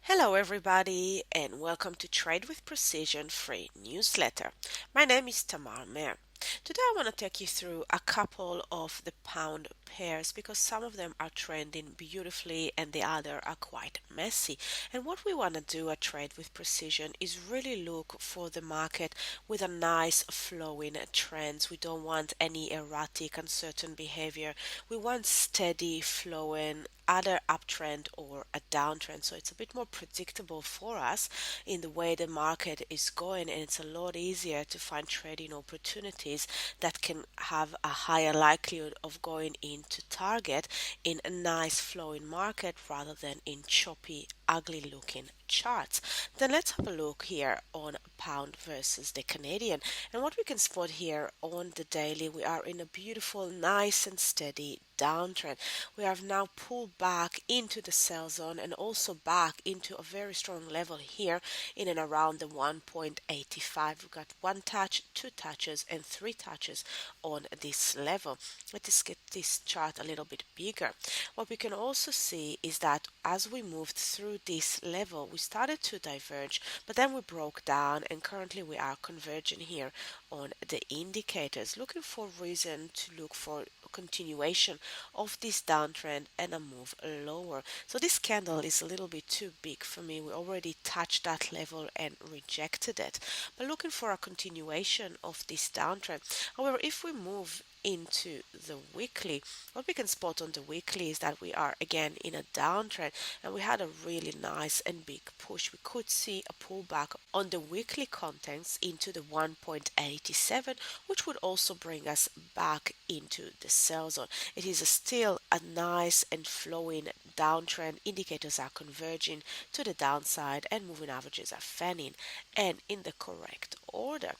Hello, everybody, and welcome to Trade with Precision free newsletter. My name is Tamar Mehr. Today, I want to take you through a couple of the pound pairs because some of them are trending beautifully and the other are quite messy. And what we want to do at Trade with Precision is really look for the market with a nice flowing trends. We don't want any erratic, uncertain behavior. We want steady flowing either uptrend or a downtrend, so it's a bit more predictable for us in the way the market is going, and it's a lot easier to find trading opportunities that can have a higher likelihood of going into target in a nice flowing market rather than in choppy, ugly looking charts. Then let's have a look here on pound versus the Canadian. And what we can spot here on the daily, we are in a beautiful, nice and steady downtrend. We have now pulled back into the sell zone and also back into a very strong level here in and around the 1.85. We've got one touch, two touches, and three touches on this level. Let's get this chart a little bit bigger. What we can also see is that as we moved through this level, we started to diverge, but then we broke down, and currently we are converging here on the indicators, looking for reason to look for continuation of this downtrend and a move lower. So this candle is a little bit too big for me. We already touched that level and rejected it, but looking for a continuation of this downtrend. However, if we move into the weekly, what we can spot on the weekly is that we are again in a downtrend, and we had a really nice and big push. We could see a pullback on the weekly contents into the 1.87, which would also bring us back into the sell zone. It is still a nice and flowing downtrend. Indicators are converging to the downside and moving averages are fanning and in the correct order.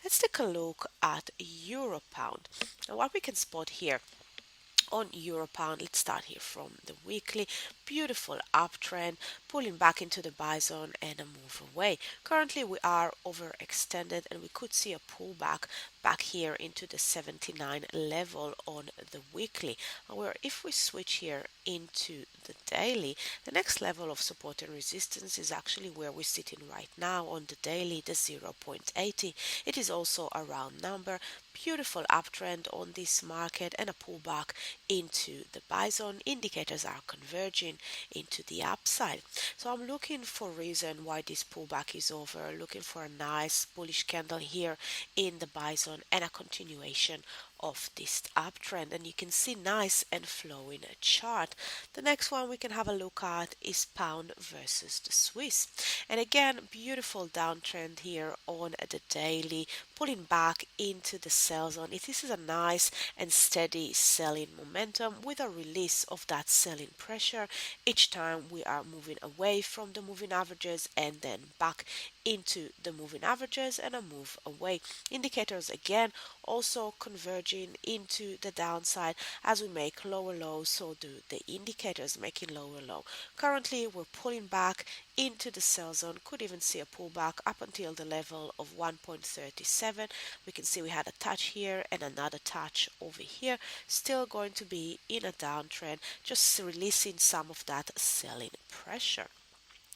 Let's take a look at euro pound. And what we can spot here on euro pound, let's start here from the weekly. Beautiful uptrend, pulling back into the buy zone and a move away. Currently we are overextended and we could see a pullback back here into the 79 level on the weekly. However, if we switch here into the daily, the next level of support and resistance is actually where we're sitting right now on the daily, the 0.80. It is also a round number. Beautiful uptrend on this market and a pullback into the buy zone. Indicators are converging into the upside. So I'm looking for reason why this pullback is over, looking for a nice bullish candle here in the buy zone and a continuation of this uptrend, and you can see nice and flowing chart. The next one we can have a look at is pound versus the Swiss, and again beautiful downtrend here on the daily, pulling back into the sell zone. This is a nice and steady selling momentum with a release of that selling pressure each time we are moving away from the moving averages and then back into the moving averages and a move away. Indicators again also converging into the downside as we make lower lows, so do the indicators making lower low. Currently we're pulling back into the sell zone, could even see a pullback up until the level of 1.37. We can see we had a touch here and another touch over here, still going to be in a downtrend, just releasing some of that selling pressure.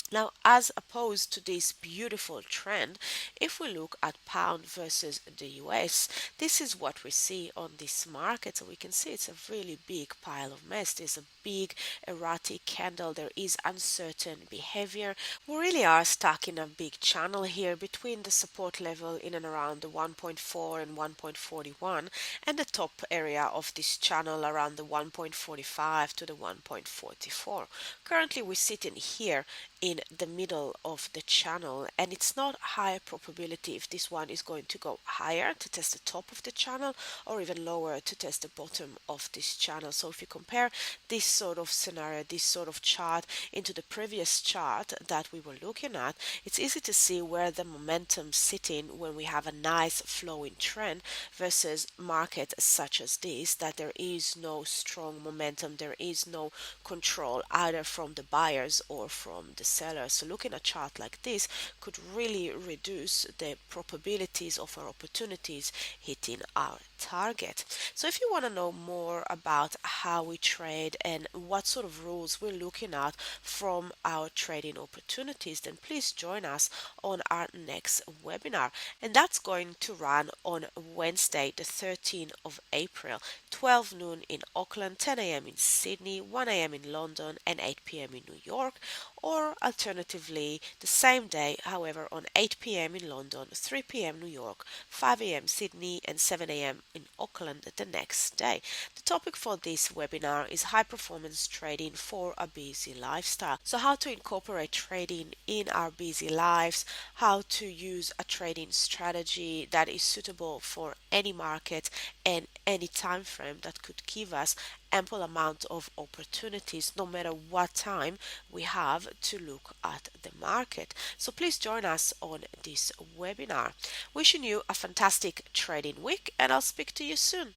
Now, as opposed to this beautiful trend, if we look at pound versus the US, this is what we see on this market. So we can see it's a really big pile of mess. There's a big erratic candle. There is uncertain behavior. We really are stuck in a big channel here between the support level in and around the 1.4 and 1.41 and the top area of this channel around the 1.45 to the 1.44. Currently, we're sitting here in the middle of the channel, and it's not high probability if this one is going to go higher to test the top of the channel or even lower to test the bottom of this channel. So if you compare this sort of scenario, this sort of chart into the previous chart that we were looking at, it's easy to see where the momentum's sitting when we have a nice flowing trend versus market such as this, that there is no strong momentum, there is no control either from the buyers or from the sellers. sellers. So looking at a chart like this could really reduce the probabilities of our opportunities hitting our target. So if you want to know more about how we trade and what sort of rules we're looking at from our trading opportunities, then please join us on our next webinar. And that's going to run on Wednesday, the 13th of April, 12 noon in Auckland, 10 a.m. in Sydney, 1 a.m. in London, and 8 p.m. in New York. Or alternatively, the same day, however, on 8 p.m. in London, 3 p.m. New York, 5 a.m. Sydney, and 7 a.m. in Auckland the next day. The topic for this webinar is high performance trading for a busy lifestyle. So how to incorporate trading in our busy lives, how to use a trading strategy that is suitable for any market and any time frame that could give us ample amount of opportunities no matter what time we have to look at the market. So please join us on this webinar. Wishing you a fantastic trading week, and I'll speak to you soon.